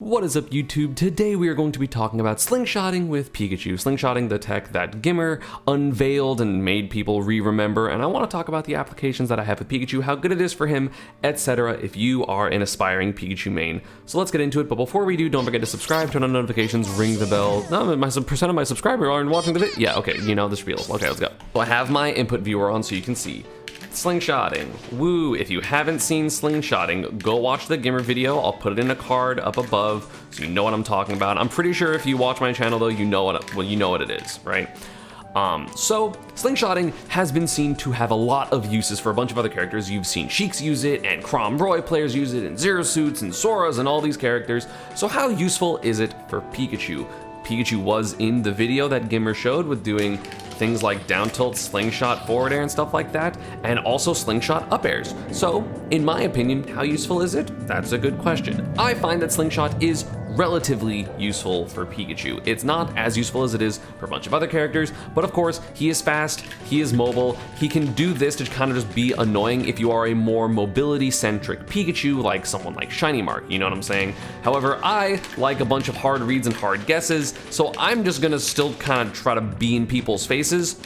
What is up, YouTube? Today we are going to be talking about slingshotting with Pikachu. Slingshotting, the tech that Gimmer unveiled and made people re-remember, and I want to talk about the applications that I have with Pikachu, how good it is for him, etc. if you are an aspiring Pikachu main. So let's get into it, but before we do, don't forget to subscribe, turn on notifications, ring the bell. No, percent of my subscribers aren't watching the video. Yeah, okay, you know the spiel. Okay, let's go. So I have my input viewer on so you can see. Slingshotting. Woo! If you haven't seen slingshotting, go watch the Gimmer video. I'll put it in a card up above so you know what I'm talking about. I'm pretty sure if you watch my channel though, you know what it is, right? So slingshotting has been seen to have a lot of uses for a bunch of other characters. You've seen Sheiks use it, and Crom Roy players use it, and Zero Suits, and Soras, and all these characters. So how useful is it for Pikachu? Pikachu was in the video that Gimmer showed with doing things like down tilt, slingshot, forward air, and stuff like that, and also slingshot up airs. So, in my opinion, how useful is it? That's a good question. I find that slingshot is relatively useful for Pikachu. It's not as useful as it is for a bunch of other characters, but of course, he is fast, he is mobile, he can do this to kind of just be annoying if you are a more mobility-centric Pikachu, like someone like Shiny Mark, you know what I'm saying? However, I like a bunch of hard reads and hard guesses, so I'm just gonna still kind of try to be in people's faces.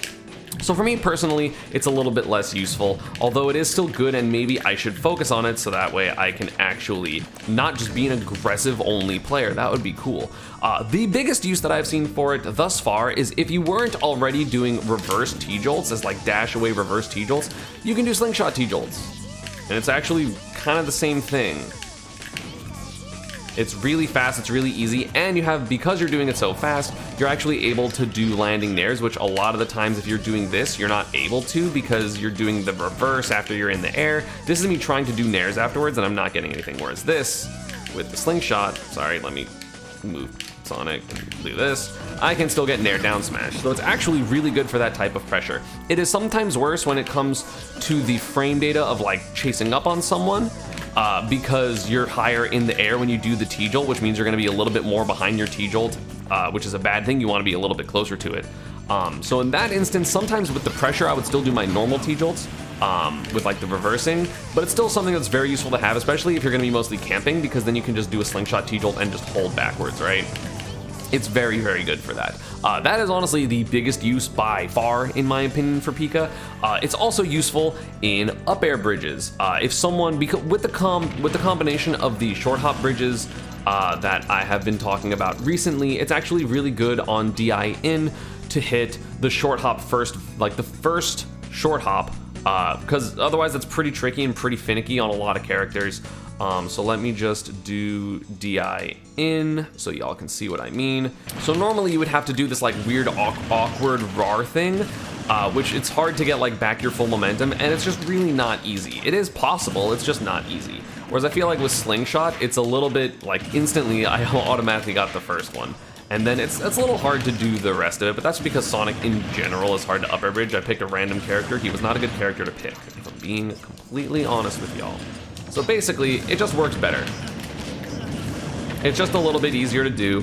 So for me personally, it's a little bit less useful, although it is still good and maybe I should focus on it so that way I can actually not just be an aggressive only player. That would be cool. The biggest use that I've seen for it thus far is if you weren't already doing reverse T-Jolts as like dash away reverse T-Jolts, you can do slingshot T-Jolts. And it's actually kind of the same thing. It's really fast, it's really easy, and you have, because you're doing it so fast, you're actually able to do landing nairs, which a lot of the times if you're doing this, you're not able to because you're doing the reverse after you're in the air. This is me trying to do nairs afterwards and I'm not getting anything, whereas this, with the slingshot, sorry, let me move Sonic and do this, I can still get nair down smash. So it's actually really good for that type of pressure. It is sometimes worse when it comes to the frame data of like chasing up on someone, because you're higher in the air when you do the T-Jolt, which means you're going to be a little bit more behind your T-Jolt, which is a bad thing. You want to be a little bit closer to it. So in that instance, sometimes with the pressure, I would still do my normal T-Jolts with like the reversing, but it's still something that's very useful to have, especially if you're going to be mostly camping, because then you can just do a slingshot T-Jolt and just hold backwards, right? It's very, very good for that. That is honestly the biggest use by far, in my opinion, for Pika. It's also useful in up air bridges. If someone, with the combination of the short hop bridges that I have been talking about recently, it's actually really good on DI in to hit the short hop first, like the first short hop, because otherwise it's pretty tricky and pretty finicky on a lot of characters. So let me just do DI in so y'all can see what I mean. So normally you would have to do this like weird awkward RAR thing, which it's hard to get like back your full momentum, and it's just really not easy. It is possible, it's just not easy. Whereas I feel like with Slingshot, it's a little bit like instantly I automatically got the first one. And then it's a little hard to do the rest of it, but that's because Sonic in general is hard to up air bridge. I picked a random character. He was not a good character to pick, if I'm being completely honest with y'all. So basically, it just works better. It's just a little bit easier to do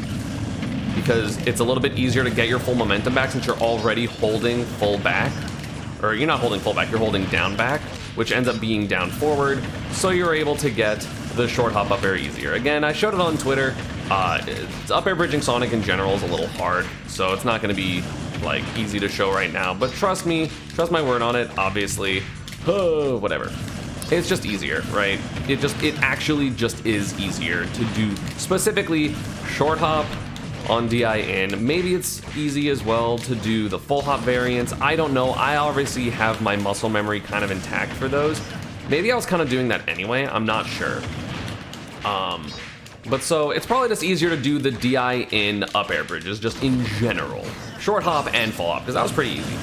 because it's a little bit easier to get your full momentum back since you're already holding full back. Or you're not holding full back, you're holding down back, which ends up being down forward. So you're able to get the short hop up air easier. Again, I showed it on Twitter. Up air bridging Sonic in general is a little hard, so it's not gonna be like easy to show right now. But trust me, trust my word on it, obviously. Whatever. It's just easier, right? It actually just is easier to do specifically short hop on DI in. Maybe it's easy as well to do the full hop variants. I don't know. I obviously have my muscle memory kind of intact for those. Maybe I was kind of doing that anyway. I'm not sure. But so it's probably just easier to do the DI in up air bridges just in general. Short hop and full hop, because that was pretty easy.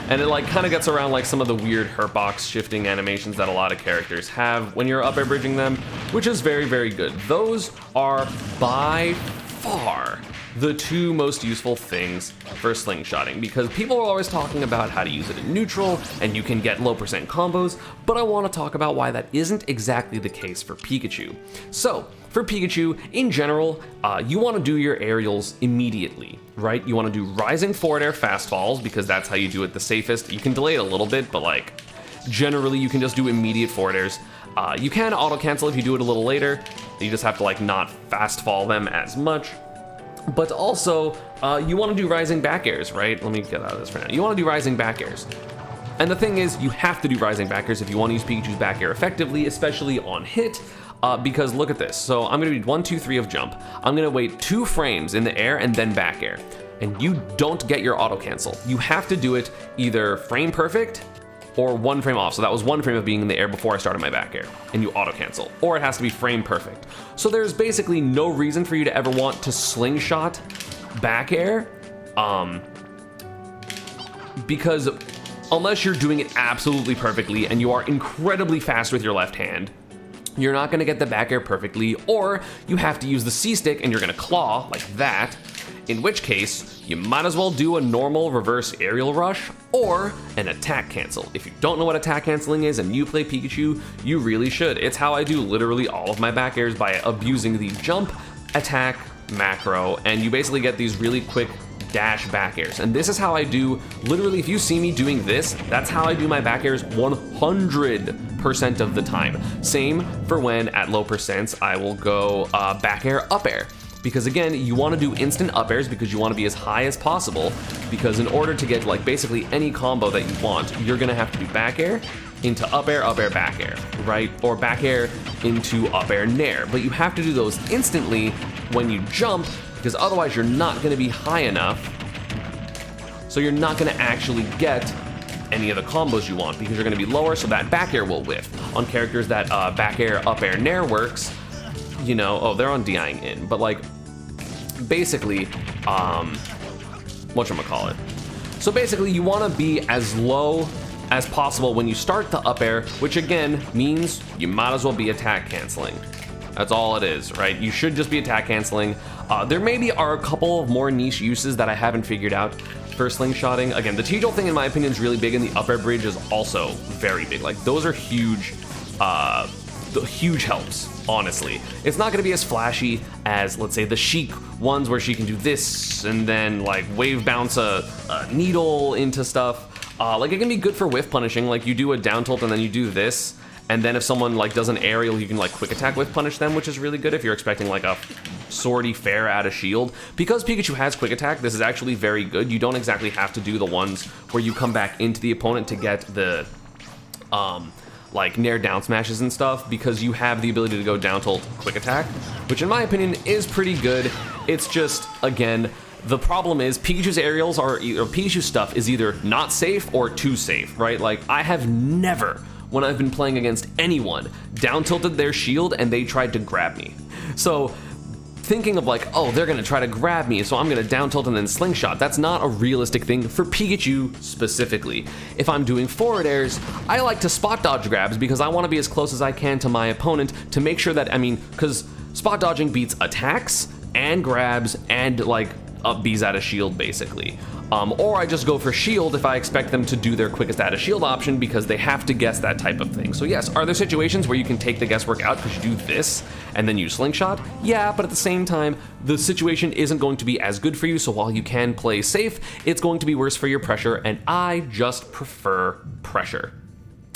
And it like kind of gets around like some of the weird hurtbox shifting animations that a lot of characters have when you're up air bridging them, which is very, very good. Those are by far the two most useful things for slingshotting, because people are always talking about how to use it in neutral and you can get low percent combos, but I want to talk about why that isn't exactly the case for Pikachu. So for Pikachu in general, you want to do your aerials immediately, right? You want to do rising forward air fast falls because that's how you do it the safest. You can delay it a little bit, but like generally you can just do immediate forward airs. You can auto cancel if you do it a little later. You just have to like not fast fall them as much. But also, you want to do rising back airs, right? Let me get out of this for now. You want to do rising back airs. And the thing is, you have to do rising back airs if you want to use Pikachu's back air effectively, especially on hit, because look at this. So I'm going to do 1, 2, 3 of jump. I'm going to wait 2 frames in the air and then back air. And you don't get your auto cancel. You have to do it either frame perfect or 1 frame off. So that was 1 frame of being in the air before I started my back air, and you auto cancel, or it has to be frame perfect. So there's basically no reason for you to ever want to slingshot back air, because unless you're doing it absolutely perfectly and you are incredibly fast with your left hand, you're not gonna get the back air perfectly, or you have to use the C stick and you're gonna claw like that, in which case you might as well do a normal reverse aerial rush or an attack cancel. If you don't know what attack canceling is and you play Pikachu, you really should. It's how I do literally all of my back airs, by abusing the jump, attack, macro, and you basically get these really quick dash back airs. And this is how I do, literally, if you see me doing this, that's how I do my back airs 100% of the time. Same for when at low percents I will go back air, up air. Because again, you want to do instant up airs because you want to be as high as possible, because in order to get like basically any combo that you want, you're gonna have to do back air into up air, back air, right? Or back air into up air, nair. But you have to do those instantly when you jump, because otherwise you're not gonna be high enough. So you're not gonna actually get any of the combos you want, because you're gonna be lower, so that back air will whiff. On characters that back air, up air, nair works, you know, oh, they're on DIing in, but like, basically, whatchamacallit. So basically, you want to be as low as possible when you start the up air, which again means you might as well be attack canceling. That's all it is, right? You should just be attack canceling. There maybe are a couple of more niche uses that I haven't figured out for slingshotting. Again, the T-Jolt thing in my opinion is really big, and the up air bridge is also very big. Like, those are huge, huge helps, honestly. It's not gonna be as flashy as, let's say, the Sheik ones where she can do this and then like wave bounce a needle into stuff. Like, it can be good for whiff punishing, like you do a down tilt and then you do this, and then if someone like does an aerial, you can like quick attack whiff punish them, which is really good if you're expecting like a swordy fair out of shield. Because Pikachu has quick attack, this is actually very good. You don't exactly have to do the ones where you come back into the opponent to get the like nair down smashes and stuff, because you have the ability to go down tilt quick attack, which in my opinion is pretty good. It's just, again, the problem is Pikachu's aerials are either, Pikachu's stuff is either not safe or too safe, right? Like, I have never, when I've been playing against anyone, down tilted their shield and they tried to grab me. So thinking of like, oh, they're gonna try to grab me, so I'm gonna down tilt and then slingshot, that's not a realistic thing for Pikachu specifically. If I'm doing forward airs, I like to spot dodge grabs because I wanna be as close as I can to my opponent to make sure that, I mean, because spot dodging beats attacks and grabs and like up B's out of shield basically. Or I just go for shield if I expect them to do their quickest out of shield option, because they have to guess that type of thing. So yes, are there situations where you can take the guesswork out because you do this and then you slingshot? Yeah, but at the same time, the situation isn't going to be as good for you, so while you can play safe, it's going to be worse for your pressure, and I just prefer pressure.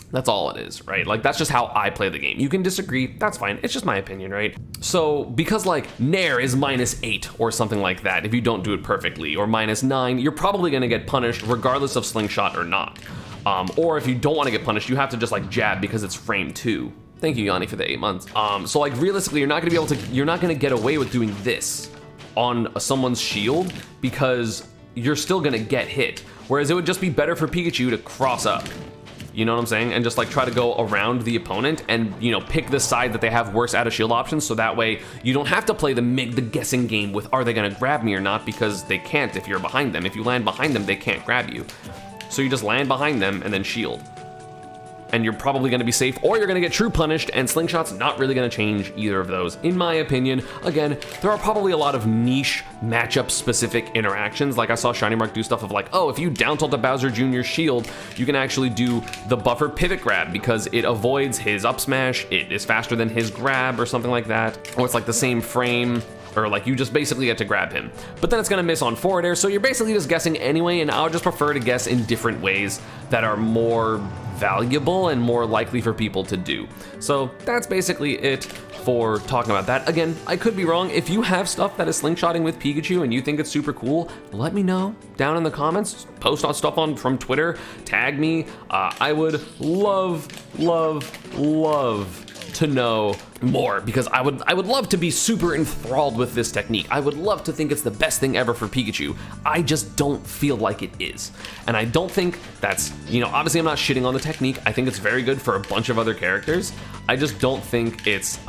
That's all it is, right? Like, that's just how I play the game. You can disagree, that's fine, it's just my opinion, right? So, because like, Nair is -8 or something like that if you don't do it perfectly, or -9, you're probably gonna get punished regardless of slingshot or not. Or if you don't wanna get punished, you have to just like jab because it's frame 2. Thank you, Yanni, for the 8 months. So like, realistically, you're not gonna be able to, you're not gonna get away with doing this on someone's shield because you're still gonna get hit. Whereas it would just be better for Pikachu to cross up. You know what I'm saying? And just like try to go around the opponent and, you know, pick the side that they have worse out of shield options, so that way you don't have to play the guessing game with are they gonna grab me or not, because they can't if you're behind them. If you land behind them, they can't grab you. So you just land behind them and then shield. And you're probably gonna be safe, or you're gonna get true punished, and Slingshot's not really gonna change either of those, in my opinion. Again, there are probably a lot of niche matchup specific interactions. Like I saw Shiny Mark do stuff of like, oh, if you down tilt a Bowser Jr. shield, you can actually do the buffer pivot grab because it avoids his up smash, it is faster than his grab or something like that. Or it's like the same frame, or like you just basically get to grab him. But then it's gonna miss on forward air, so you're basically just guessing anyway, and I would just prefer to guess in different ways that are more valuable and more likely for people to do. So that's basically it for talking about that. Again, I could be wrong. If you have stuff that is slingshotting with Pikachu and you think it's super cool, let me know down in the comments. Post on stuff from Twitter, tag me. I would love to know more, because I would love to be super enthralled with this technique. I would love to think it's the best thing ever for Pikachu. I just don't feel like it is. And I don't think that's, you know, obviously I'm not shitting on the technique. I think it's very good for a bunch of other characters. I just don't think it's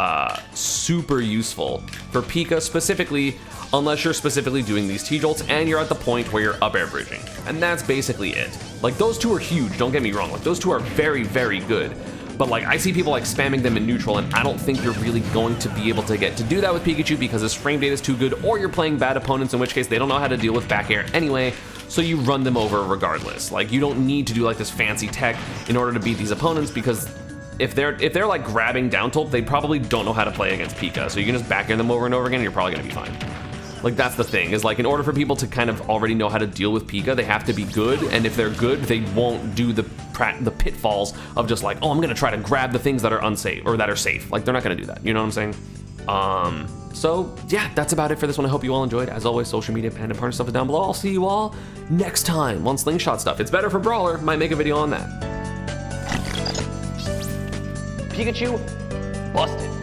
super useful for Pika specifically, unless you're specifically doing these T-Jolts and you're at the point where you're up air bridging. And that's basically it. Like, those two are huge, don't get me wrong. Like, those two are very, very good. But like, I see people like spamming them in neutral, and I don't think you're really going to be able to get to do that with Pikachu because his frame data is too good, or you're playing bad opponents, in which case they don't know how to deal with back air anyway, so you run them over regardless. Like, you don't need to do like this fancy tech in order to beat these opponents, because if they're like grabbing down tilt, they probably don't know how to play against Pika, so you can just back air them over and over again and you're probably gonna be fine. Like, that's the thing, is like, in order for people to kind of already know how to deal with Pika, they have to be good, and if they're good, they won't do the pitfalls of just like, oh, I'm gonna try to grab the things that are unsafe, or that are safe. Like, they're not gonna do that, you know what I'm saying? So yeah, that's about it for this one. I hope you all enjoyed. As always, social media, Panda Partner stuff is down below. I'll see you all next time on Slingshot stuff. It's better for Brawler, might make a video on that. Pikachu, busted.